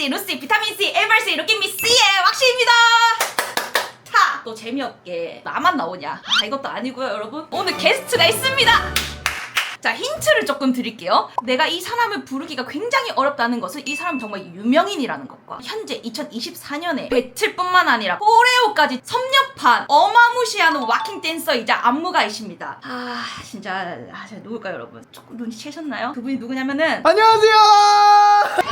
왁시, 루시, 비타민C, 에버시, 루키미C의 왁시입니다. 타! 너 재미없게 나만 나오냐? 아, 이것도 아니고요, 여러분. 오늘 게스트가 있습니다. 자, 힌트를 조금 드릴게요. 내가 이 사람을 부르기가 굉장히 어렵다는 것은 이 사람은 정말 유명인이라는 것과 현재 2024년에 배틀뿐만 아니라 코레오까지 섭렵한 어마무시한 워킹 댄서이자 안무가이십니다. 아, 진짜 누굴까요, 여러분? 조금 눈치채셨나요? 그분이 누구냐면은 안녕하세요.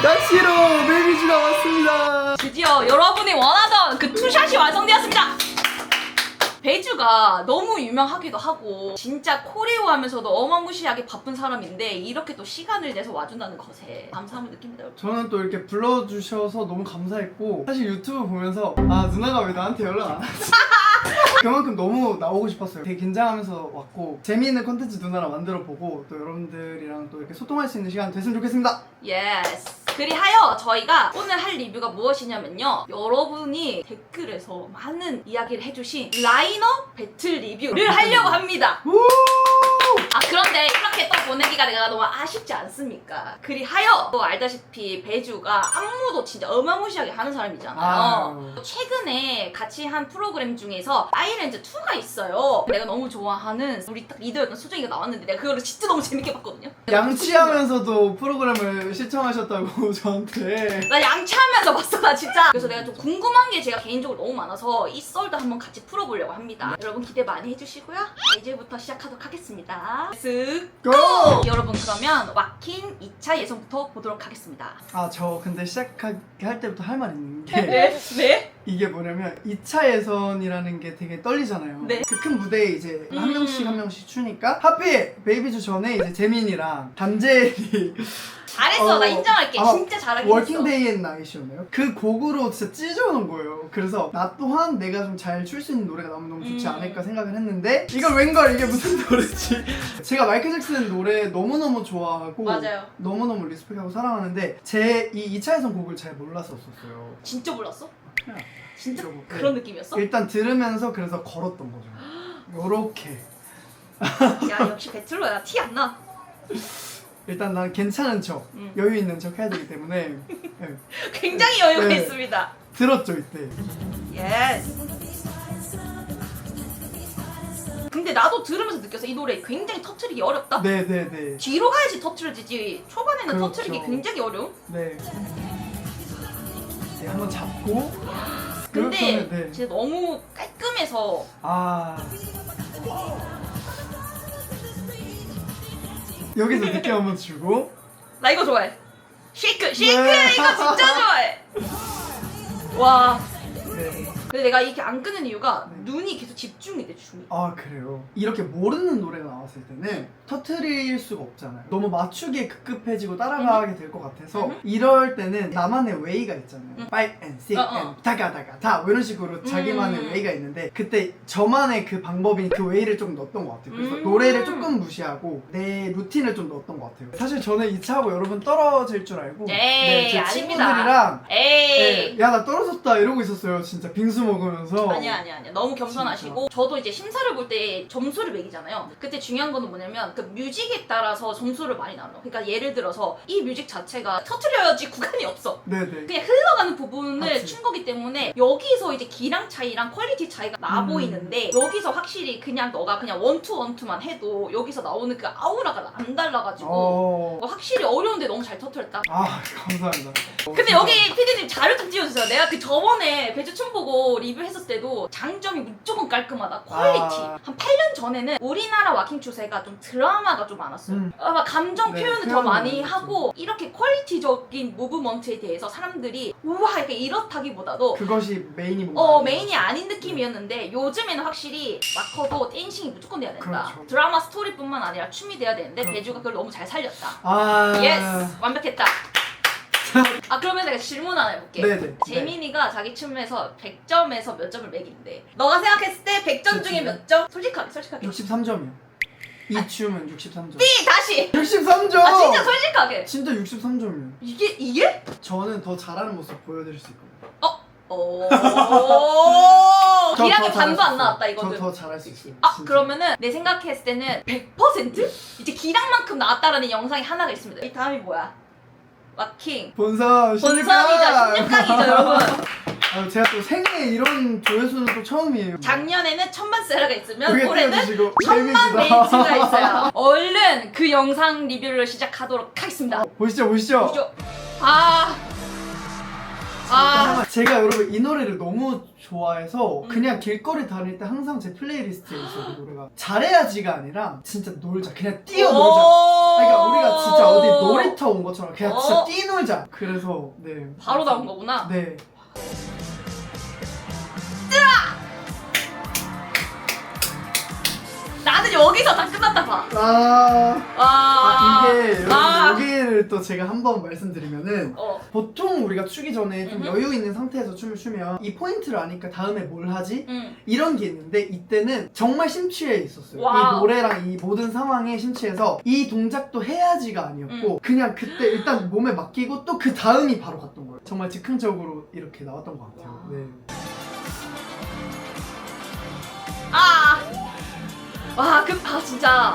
낚시로 베이비즈가 왔습니다. 드디어 여러분이 원하던 그 투샷이 완성되었습니다. 베이주가 너무 유명하기도 하고 진짜 코레오 하면서도 어마무시하게 바쁜 사람인데 이렇게 또 시간을 내서 와준다는 것에 감사함을 느낍니다. 저는 또 이렇게 불러주셔서 너무 감사했고 사실 유튜브 보면서 아 누나가 왜 나한테 연락 안 하지? 그만큼 너무 나오고 싶었어요. 되게 긴장하면서 왔고 재미있는 콘텐츠 누나랑 만들어보고 또 여러분들이랑 또 이렇게 소통할 수 있는 시간 됐으면 좋겠습니다. 예스. 그리하여 저희가 오늘 할 리뷰가 무엇이냐면요, 여러분이 댓글에서 많은 이야기를 해주신 라인업 배틀 리뷰를 하려고 합니다. 아, 그런데 이렇게 또 보내기가 내가 너무 아쉽지 않습니까? 그리하여 또 알다시피 배주가 안무도 진짜 어마무시하게 하는 사람이잖아요. 최근에 같이 한 프로그램 중에서 아이랜드 2가 있어요. 내가 너무 좋아하는 우리 딱 리더였던 수정이가 나왔는데 내가 그거를 진짜 너무 재밌게 봤거든요. 양치하면서도 프로그램을 시청하셨다고 저한테. 나 양치하면서 봤어, 나 진짜. 그래서 내가 좀 궁금한 게 제가 개인적으로 너무 많아서 이 썰도 한번 같이 풀어보려고 합니다. 여러분 기대 많이 해주시고요. 이제부터 시작하도록 하겠습니다. 쓱 고! 여러분, 그러면 왁킹 2차 예선부터 보도록 하겠습니다. 아 저 근데 시작할 때부터 할 말 있는 게 네? 이게 뭐냐면 2차 예선이라는 게 되게 떨리잖아요. 네. 그 큰 무대에 이제 한 명씩 추니까 하필 베이비즈 전에 이제 재민이랑 담재이 잘했어. 나 인정할게. 아마 진짜 잘하긴 했어. 워킹데이 앤 나잇이었나요? 그 곡으로 진짜 찢어놓은 거예요. 그래서 나 또한 내가 좀 잘 출 수 있는 노래가 나오면 너무 좋지 않을까 생각을 했는데 이걸 웬걸 이게 무슨 노래지? 제가 마이클 잭슨 노래 너무너무 좋아하고 맞아요. 너무너무 리스펙하고 사랑하는데 제 이 2차 예선 곡을 잘 몰랐었어요. 진짜 몰랐어? 그냥 진짜 이러고. 그런 네. 느낌이었어? 일단 들으면서 그래서 걸었던 거죠. 요렇게. 야, 역시 배틀러야. 티 안 나. 일단 난 괜찮은 척, 여유 있는 척 해야 되기 때문에 네. 굉장히 여유가 네. 있습니다. 들었죠 이때. 예스. 근데 나도 들으면서 느꼈어. 이 노래 굉장히 터트리기 어렵다. 네네네. 뒤로 가야지 터트려지지. 초반에는 그렇죠. 터트리기 굉장히 어려움. 네. 네, 한번 잡고. 근데 그렇다면, 네. 진짜 너무 깔끔해서. 아. 여기서 느낌 한번 주고. 나 이거 좋아해. 쉐이크 쉐이크 네. 이거 진짜 좋아해. 와. 네. 근데 내가 이렇게 안 끄는 이유가 네. 눈이 계속 집중이 돼, 춤이. 아 그래요. 이렇게 모르는 노래가 나왔을 때는 터트릴 수가 없잖아요. 너무 맞추기에 급급해지고 따라가게 될 것 같아서 이럴 때는 나만의 웨이가 있잖아요. 5 and 6 and 다가다가 다 뭐 이런 식으로 자기만의 웨이가 있는데 그때 저만의 그 방법인 그 웨이를 좀 넣었던 것 같아요. 그래서 노래를 조금 무시하고 내 루틴을 좀 넣었던 것 같아요. 사실 저는 2차하고 여러분 떨어질 줄 알고 에이, 제 아닙니다. 친구들이랑 에이. 야 나 떨어졌다 이러고 있었어요. 진짜 빙수 먹으면서. 아니야. 너무 겸손하시고. 저도 이제 심사를 볼 때 점수를 매기잖아요. 그때 중요한 거는 뭐냐면 그 뮤직에 따라서 점수를 많이 나눠. 그러니까 예를 들어서 이 뮤직 자체가 터트려야지 구간이 없어. 네네. 그냥 흘러가는 부분을 맞지. 춘 거기 때문에 여기서 이제 기량 차이랑 퀄리티 차이가 나 보이는데 여기서 확실히 그냥 너가 그냥 원투만 해도 여기서 나오는 그 아우라가 안 달라가지고 확실히 어려운데 너무 잘 터트렸다. 아 감사합니다. 근데 진짜. 여기 PD님 자료 좀 띄워주세요. 내가 그 저번에 배주 춤 보고 리뷰했을 때도 장점이 무조건 깔끔하다. 퀄리티. 한 8년 전에는 우리나라 와킹 추세가 좀 드라마가 좀 많았어요. 아마 감정 네, 표현을 더 표현을 많이 많이 하고 이렇게 퀄리티적인 무브먼트에 대해서 사람들이 우와 이렇게 이렇다기보다도 그것이 메인이 뭔가 메인이 아닌 느낌이었는데 요즘에는 확실히 마커도 댄싱이 무조건 돼야 된다. 그렇죠. 드라마 스토리뿐만 아니라 춤이 돼야 되는데 그렇죠. 배주가 그걸 너무 잘 살렸다. 아 예스! 완벽했다. 아, 그러면 내가 질문 하나 해볼게. 네네. 재민이가 자기 춤에서 100점에서 몇 점을 매기는데 너가 생각했을 때 100점 중에 몇 점? 솔직하게 63점이요. 이 춤은 63점. 삐! 다시! 63점! 아, 진짜 솔직하게. 진짜 63점이요. 이게? 저는 더 잘하는 모습 보여드릴 수 있거든요. 오. 저 기량이 더 반도 잘할 안 수 나왔다 있어요. 이거는. 저 더 잘할 수 있어요. 아, 진짜. 그러면은 내 생각했을 때는 100% 이제 기량만큼 나왔다라는 영상이 하나가 있습니다. 이 다음이 뭐야? 마킹 본선 본선이죠. 16강이죠 여러분. 제가 또 생애 이런 조회수는 또 처음이에요. 작년에는 1000만 세라가 있으면 그게 올해는 띄워주시고 1000만 데미지다. 메이츠가 있어요. 얼른 그 영상 리뷰를 시작하도록 하겠습니다. 보시죠. 보시죠. 제가 여러분 이 노래를 너무 좋아해서 그냥 길거리 다닐 때 항상 제 플레이리스트에 있어요. 그 노래가 잘해야지가 아니라 진짜 놀자, 그냥 뛰어놀자. 그러니까 우리가 진짜 어디 놀이터 온 것처럼 그냥 진짜 뛰놀자. 그래서 네 바로 나온 거구나. 네. 나는 여기서 다 끝났다 봐. 이게 여러분 여기를 또 제가 한번 말씀드리면은 보통 우리가 추기 전에 좀 여유 있는 상태에서 춤을 추면 이 포인트를 아니까 다음에 뭘 하지? 이런 게 있는데 이때는 정말 심취해 있었어요. 와우. 이 노래랑 이 모든 상황에 심취해서 이 동작도 해야지가 아니었고 그냥 그때 일단 몸에 맡기고 또 그 다음이 바로 갔던 거예요. 정말 즉흥적으로 이렇게 나왔던 것 같아요. 네. 진짜.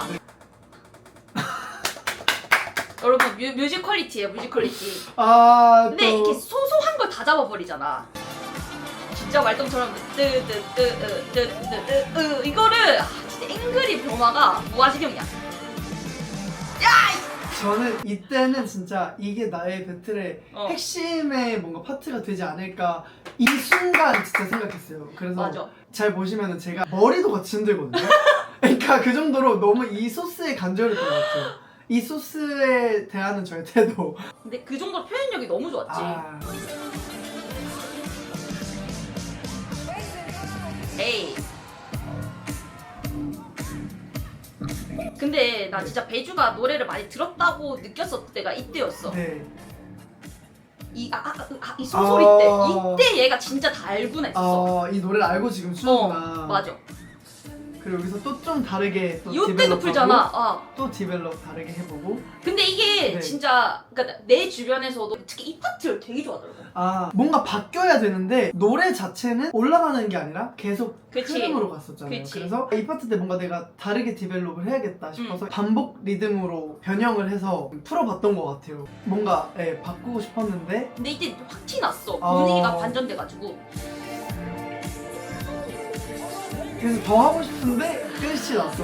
여러분 뮤직 퀄리티예요, 뮤직 퀄리티. 근데 또 이렇게 소소한 걸 다 잡아버리잖아. 진짜 말똥처럼 이거를 진짜 앵그리 변화가 무아지경이야. 저는 이때는 진짜 이게 나의 배틀의 핵심의 뭔가 파트가 되지 않을까 이 순간 진짜 생각했어요. 그래서 맞아. 잘 보시면은 제가 머리도 같이 흔들거든요. 그러니까 그 정도로 너무 이 소스에 간절했던 것 같아요. 이 소스에 대한 저의 태도. 근데 그 정도 표현력이 너무 좋았지. 에이. 근데 나 진짜 배주가 노래를 많이 들었다고 느꼈을 때가 이때였어. 네. 이 소소리 때. 이때 얘가 진짜 달구나 했었어. 이 노래를 알고 지금 추는구나. 맞아. 그리고 여기서 또 좀 다르게 또 이때도 디벨롭하고 풀잖아. 또 디벨롭 다르게 해보고. 근데 이게 네. 진짜 그러니까 내 주변에서도 특히 이 파트를 되게 좋아하더라고. 뭔가 바뀌어야 되는데 노래 자체는 올라가는 게 아니라 계속 그치. 흐름으로 갔었잖아요. 그치. 그래서 이 파트 때 뭔가 내가 다르게 디벨롭을 해야겠다 싶어서 반복 리듬으로 변형을 해서 풀어봤던 것 같아요. 뭔가 바꾸고 싶었는데 근데 이때 확 티났어. 분위기가 반전돼가지고. 그래서 더 하고 싶은데 끝이 났어.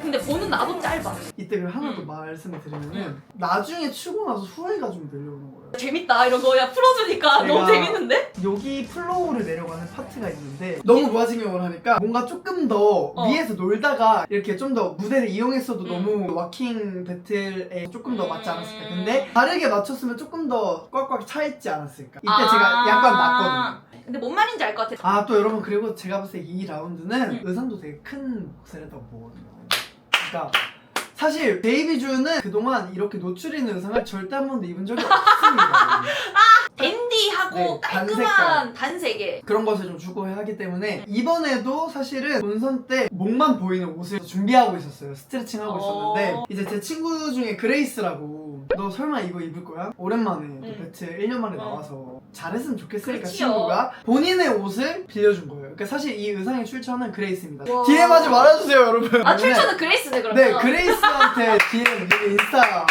근데 보는 나도 짧아. 이때 하나 더 말씀을 드리면은 나중에 추고 나서 후회가 좀 내려오는 거예요. 재밌다 이런 거 야 풀어주니까 너무 재밌는데? 여기 플로우를 내려가는 파트가 있는데 너무 무아지경을 하니까 뭔가 조금 더 위에서 놀다가 이렇게 좀 더 무대를 이용했어도 너무 와킹 배틀에 조금 더 맞지 않았을까. 근데 다르게 맞췄으면 조금 더 꽉꽉 차있지 않았을까. 이때 제가 약간 맞거든요. 근데 뭔 말인지 알 것 같아. 또 여러분, 그리고 제가 봤을 때 이 라운드는 의상도 되게 큰 몫을 했다고 보거든요. 그러니까 사실 베이비주는 그동안 이렇게 노출 있는 의상을 절대 한 번도 입은 적이 없습니다. 댄디하고 네, 깔끔한 단색에 그런 것을 좀 추구해야 하기 때문에 이번에도 사실은 본선 때 목만 보이는 옷을 준비하고 있었어요. 스트레칭하고 있었는데 이제 제 친구 중에 그레이스라고, 너 설마 이거 입을 거야? 오랜만에 또 배틀 1년 만에 나와서 잘했으면 좋겠으니까 그렇지요. 친구가 본인의 옷을 빌려준 거예요. 그러니까 사실 이 의상의 출처는 그레이스입니다. 와. DM 하지 말아주세요, 여러분. 출처는 그레이스네 그러면. 네, 그레이스한테 DM 여기 인스타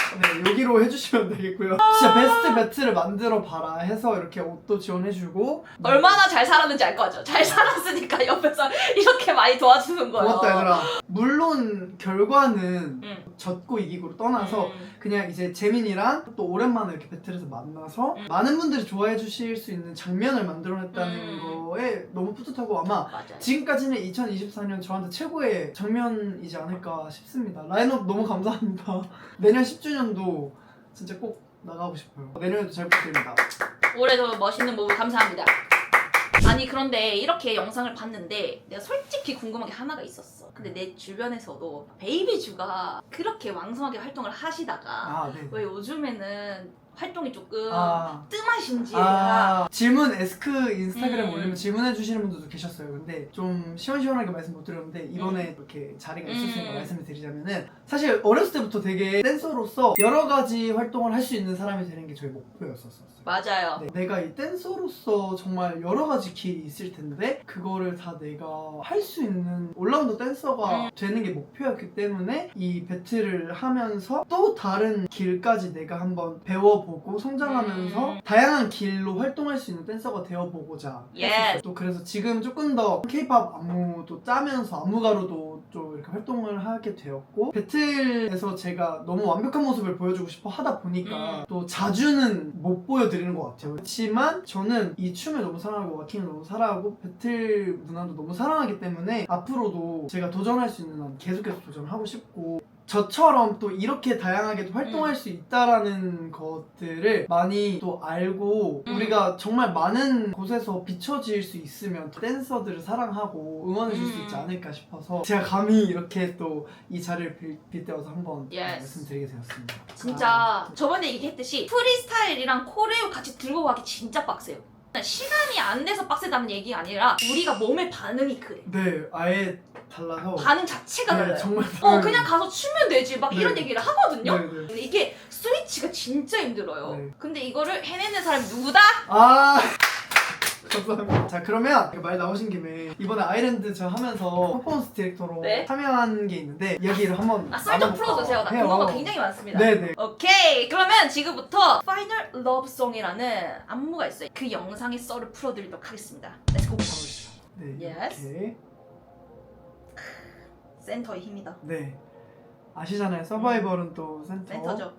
여기로 해주시면 되겠고요. 진짜 베스트 배틀을 만들어 봐라 해서 이렇게 옷도 지원해주고. 얼마나 잘 살았는지 알 거죠. 잘 살았으니까 옆에서 이렇게 많이 도와주는 거예요. 고맙다 얘들아. 물론 결과는 졌고 이기고를 떠나서 그냥 이제 재민이랑 또 오랜만에 이렇게 배틀에서 만나서 많은 분들이 좋아해 주실 수 있는 장면을 만들어냈다는 거에 너무 뿌듯하고 아마 맞아요. 지금까지는 2024년 저한테 최고의 장면이지 않을까 싶습니다. 라인업 너무 감사합니다. 내년 10주년도 진짜 꼭 나가고 싶어요. 내년에도 잘 부탁드립니다. 올해도 멋있는 모브 감사합니다. 아니 그런데 이렇게 영상을 봤는데 내가 솔직히 궁금한 게 하나가 있었어. 근데 내 주변에서도 베이비주가 그렇게 왕성하게 활동을 하시다가 네. 왜 요즘에는 활동이 조금 아. 뜸하신지 질문 에스크 인스타그램 올리면 질문해 주시는 분들도 계셨어요. 근데 좀 시원시원하게 말씀 못 드렸는데 이번에 이렇게 자리가 있었으니까 말씀을 드리자면은 사실 어렸을 때부터 되게 댄서로서 여러 가지 활동을 할 수 있는 사람이 되는 게 저희 목표였었어요. 맞아요. 네, 내가 이 댄서로서 정말 여러 가지 길이 있을 텐데 그거를 다 내가 할 수 있는 올라운드 댄서가 되는 게 목표였기 때문에 이 배틀을 하면서 또 다른 길까지 내가 한번 배워보고 보고 성장하면서 다양한 길로 활동할 수 있는 댄서가 되어보고자 했었어요. 또 그래서 지금 조금 더 K-pop 안무도 짜면서 안무가로도 좀 이렇게 활동을 하게 되었고 배틀에서 제가 너무 완벽한 모습을 보여주고 싶어 하다 보니까 또 자주는 못 보여드리는 것 같아요. 그렇지만 저는 이 춤을 너무 사랑하고 워킹을 너무 사랑하고 배틀 문화도 너무 사랑하기 때문에 앞으로도 제가 도전할 수 있는 한 계속해서 도전하고 싶고 저처럼 또 이렇게 다양하게도 활동할 수 있다라는 것들을 많이 또 알고 우리가 정말 많은 곳에서 비춰질 수 있으면 댄서들을 사랑하고 응원해줄 수 있지 않을까 싶어서 제가 감히 이렇게 또 이 자리를 빗대어서 한번 말씀드리게 되었습니다. 진짜 저번에 얘기했듯이 프리스타일이랑 코레오 같이 들고 가기 진짜 빡세요. 시간이 안 돼서 빡세다는 얘기가 아니라 우리가 몸의 반응이 그래. 네, 아예 달라서 반응 자체가 달라요. 정말 그냥 가서 추면 되지 막 이런 얘기를 하거든요. 네. 근데 이게 스위치가 진짜 힘들어요. 네. 근데 이거를 해내는 사람이 누구다? 아 감사합니다. 자 그러면 말 나오신 김에 이번에 아일랜드 저 하면서 퍼포먼스 디렉터로 네? 참여한 게 있는데 이야기를 한번 썰 좀 풀어주세요. 나 궁금한 거 굉장히 많습니다. 네네. 오케이, 그러면 지금부터 파이널 러브송이라는 안무가 있어요. 그 영상의 썰을 풀어드리도록 하겠습니다. 렛츠고. 가보시죠. 네. Yes. 이렇게. 센터의 힘이다. 네. 아시잖아요. 서바이벌은 또 센터죠.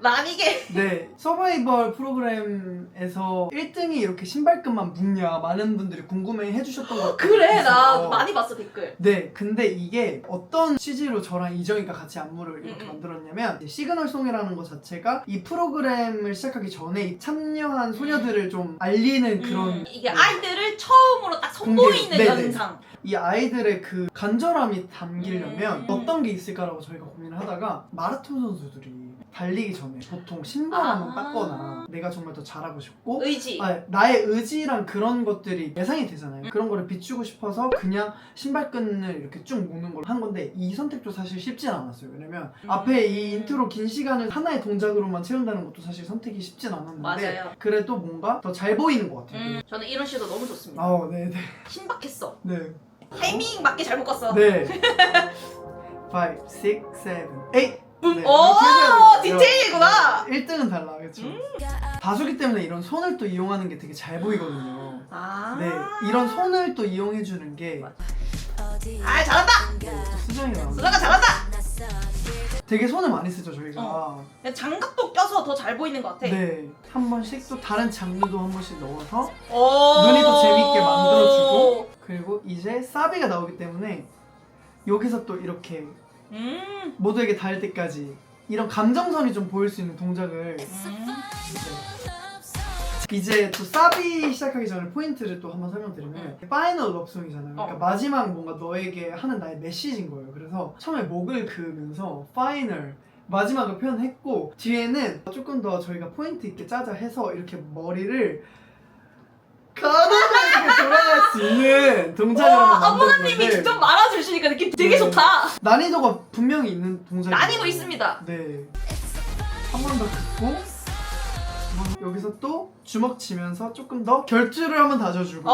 라미게. 네, 서바이벌 프로그램에서 1등이 이렇게 신발끈만 묶냐 많은 분들이 궁금해 해주셨던 것 같아요. 그래, 나 많이 봤어 댓글. 네, 근데 이게 어떤 취지로 저랑 이정이가 같이 안무를 이렇게 만들었냐면 이제 시그널송이라는 것 자체가 이 프로그램을 시작하기 전에 참여한 소녀들을 좀 알리는 그런 이게 아이들을 처음으로 딱 선보이는 네네. 영상. 이 아이들의 그 간절함이 담기려면 어떤 게 있을까라고 저희가 고민을 하다가 마라톤 선수들이 달리기 전에 보통 신발 한번 닦거나 내가 정말 더 잘하고 싶고 의지. 나의 의지랑 그런 것들이 예상이 되잖아요. 그런 거를 비추고 싶어서 그냥 신발끈을 이렇게 쭉 묶는 걸로 한 건데 이 선택도 사실 쉽진 않았어요. 왜냐면 앞에 이 인트로 긴 시간을 하나의 동작으로만 채운다는 것도 사실 선택이 쉽진 않았는데 맞아요. 그래도 뭔가 더 잘 보이는 것 같아요. 저는 이런 시도 너무 좋습니다. 네네. 신박했어. 네. 타이밍 맞게 잘 묶었어. 네. 5, 6, 7, 8. 네, 오, 디테일이구나. 1등은 달라, 그렇죠? 다수기 때문에 이런 손을 또 이용하는 게 되게 잘 보이거든요. 네, 이런 손을 또 이용해주는 게 잘한다. 수정이 나오는. 수정아 잘한다. 되게 손을 많이 쓰죠 저희가. 장갑도 껴서 더 잘 보이는 것 같아. 네, 한 번씩 또 다른 장르도 한 번씩 넣어서 눈이 눈이 더 재밌게 만들어주고 그리고 이제 사비가 나오기 때문에 여기서 또 이렇게 모두에게 닿을 때까지 이런 감정선이 좀 보일 수 있는 동작을 이제 또 사비 시작하기 전에 포인트를 또 한번 설명드리면 파이널 러브송이잖아요. 그러니까 마지막 뭔가 너에게 하는 나의 메시지인 거예요. 그래서 처음에 목을 그으면서 파이널 마지막을 표현했고 뒤에는 조금 더 저희가 포인트 있게 짜자 해서 이렇게 머리를 가다가 돌아갈 수 있는 동작을 한번 만든 아버님이 건데 직접 말아주시니까 느낌 되게 좋다. 난이도가 분명히 있는 동작이에요. 난이도 있습니다. 네. 한 번 더 긋고 여기서 또 주먹 치면서 조금 더 결주를 한번 다져주고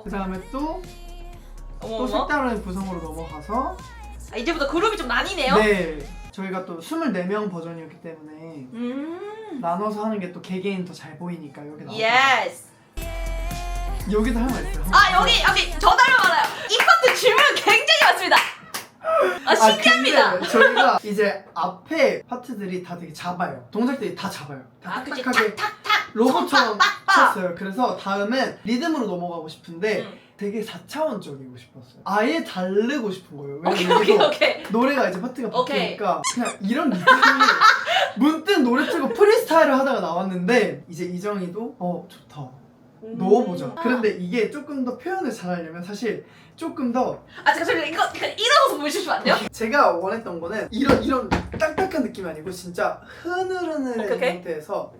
그 다음에 또 색다른 구성으로 넘어가서 이제부터 그룹이 좀 나뉘네요. 네. 저희가 또 24명 버전이었기 때문에 나눠서 하는 게 또 개개인 더 잘 보이니까 여기 나오고 예스. 여기도 할 말 있어요. 여기 저달로 많아요. 이 파트 질문 굉장히 많습니다. 신기합니다. 근데 저희가 이제 앞에 파트들이 다 되게 잡아요. 동작들이 다 잡아요. 다 그치. 딱딱하게 탁탁탁. 로봇처럼 빡빡. 쳤어요. 그래서 다음엔 리듬으로 넘어가고 싶은데 되게 4차원적이고 싶었어요. 아예 다르고 싶은 거예요. 왜냐면 오케이. 노래가 이제 파트가 바뀌니까 그냥 이런 느낌이 문득 노래 틀고 프리스타일을 하다가 나왔는데 이제 이정이도 좋다. 넣어보자. 그런데 이게 조금 더 표현을 잘하려면 사실 조금 더 잠깐만 이거 일어나서 보여주시면 안 돼요? 제가 원했던 거는 이런 딱딱한 느낌이 아니고 진짜 흐느흐느한 오케이. 상태에서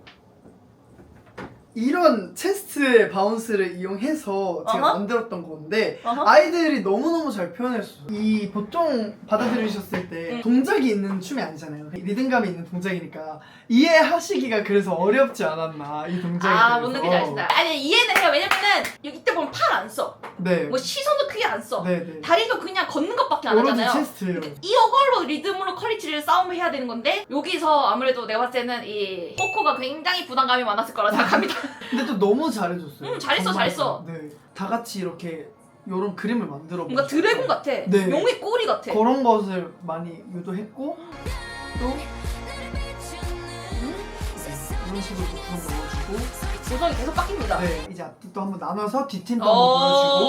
이런 체스트의 바운스를 이용해서 제가 어허. 만들었던 건데 어허. 아이들이 너무너무 잘 표현했어요. 이 보통 받아들이셨을 때 응. 동작이 있는 춤이 아니잖아요. 리듬감이 있는 동작이니까 이해하시기가 그래서 어렵지 않았나 이 동작에 아, 대해서. 뭔 느낌인지 알겠다. 아니, 이해는 해요. 왜냐면은 여기 이때 보면 팔 안 써. 네. 뭐 시선도 크게 안 써. 네네. 다리도 그냥 걷는 것밖에 안 오로지 하잖아요. 체스트예요. 이걸로 리듬으로 퀄리티를 싸움을 해야 되는 건데 여기서 아무래도 내가 봤을 때는 이 포코가 굉장히 부담감이 많았을 거라 생각합니다. 근데 또 너무 잘해줬어요. 잘했어, 정말. 잘했어. 네. 다 같이 이렇게 요런 그림을 만들어 뭔가 보셨어요. 드래곤 같아. 네. 용의 꼬리 같아. 그런 것을 많이 유도했고 또 이런 식으로 구성 넣어주고 구성이 계속 바뀝니다. 네 이제 앞뒤 또 한번 나눠서 뒷팀도 한번 보여주고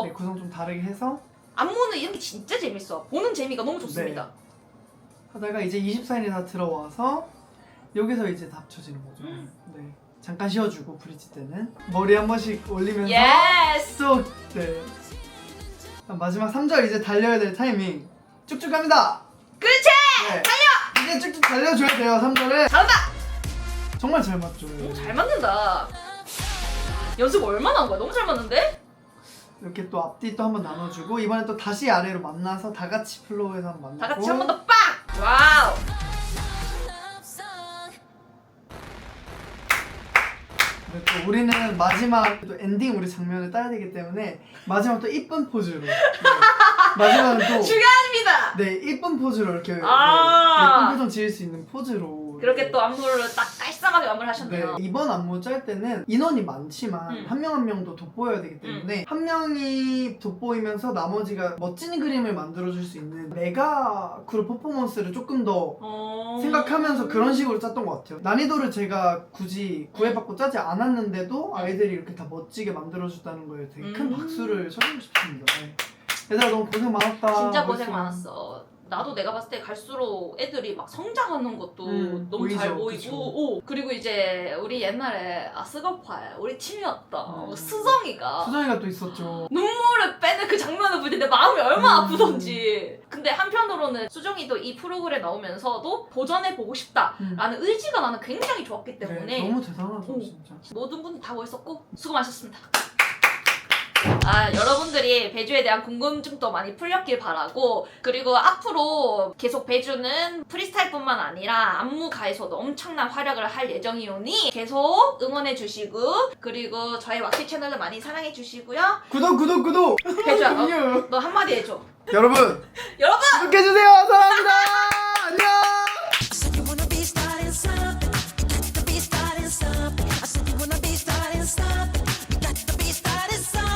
어... 네 구성 좀 다르게 해서 안무는 이런 게 진짜 재밌어. 보는 재미가 너무 좋습니다. 하다가 이제 24인이 다 들어와서 여기서 이제 다 합쳐지는 거죠. 네 잠깐 쉬어주고 브릿지 때는 머리 한 번씩 올리면서 예스! 또 네. 마지막 3절 이제 달려야 될 타이밍 쭉쭉 갑니다. 그렇지! 네. 달려! 이제 쭉쭉 달려줘야 돼요 3절에. 잘한다! 정말 잘 맞죠. 잘 맞는다. 연습 얼마나 한 거야? 너무 잘 맞는데? 이렇게 또 앞뒤 또 한번 나눠주고 이번에 또 다시 아래로 만나서 다 같이 플로우에서 한번 만나고 다 같이 한 번 더 빡! 와우! 네, 또 우리는 마지막 또 엔딩 우리 장면을 따야 되기 때문에 마지막 또 이쁜 포즈로 네. 마지막은 또 중요합니다! 네, 이쁜 포즈로 이렇게 아. 예쁜 표정 지을 수 있는 포즈로 그렇게 또 안무를 딱 깔쌈하게 마무리를 네, 하셨네요. 이번 안무 짤 때는 인원이 많지만 한 명 한 명도 돋보여야 되기 때문에 한 명이 돋보이면서 나머지가 멋진 그림을 만들어줄 수 있는 메가 그룹 퍼포먼스를 조금 더 생각하면서 그런 식으로 짰던 것 같아요. 난이도를 제가 굳이 구애받고 짜지 않았는데도 아이들이 이렇게 다 멋지게 만들어줬다는 거에 되게 큰 박수를 쳐주고 싶습니다. 네. 얘들아 너무 고생 많았다. 진짜 고생 벌써. 많았어. 나도 내가 봤을 때 갈수록 애들이 막 성장하는 것도 너무 보이죠, 잘 그쵸. 보이고 그리고 이제 우리 옛날에 스거파에 우리 팀이었던 음. 수정이가 수정이가 또 있었죠. 눈물을 빼는 그 장면을 볼 때 내 마음이 얼마나 음. 아프던지. 근데 한편으로는 수정이도 이 프로그램에 나오면서도 도전해보고 싶다라는 의지가 나는 굉장히 좋았기 때문에 네, 너무 대단하죠 오. 진짜. 모든 분들 다 멋있었고 수고 많으셨습니다. 여러분들이 배주에 대한 궁금증도 많이 풀렸길 바라고 그리고 앞으로 계속 배주는 프리스타일뿐만 아니라 안무가에서도 엄청난 활약을 할 예정이오니 계속 응원해주시고 그리고 저희 왁시 채널도 많이 사랑해주시고요. 구독! 배주야 공유! 너 한마디 해줘. 여러분! 여러분! 구독해주세요! 사랑합니다!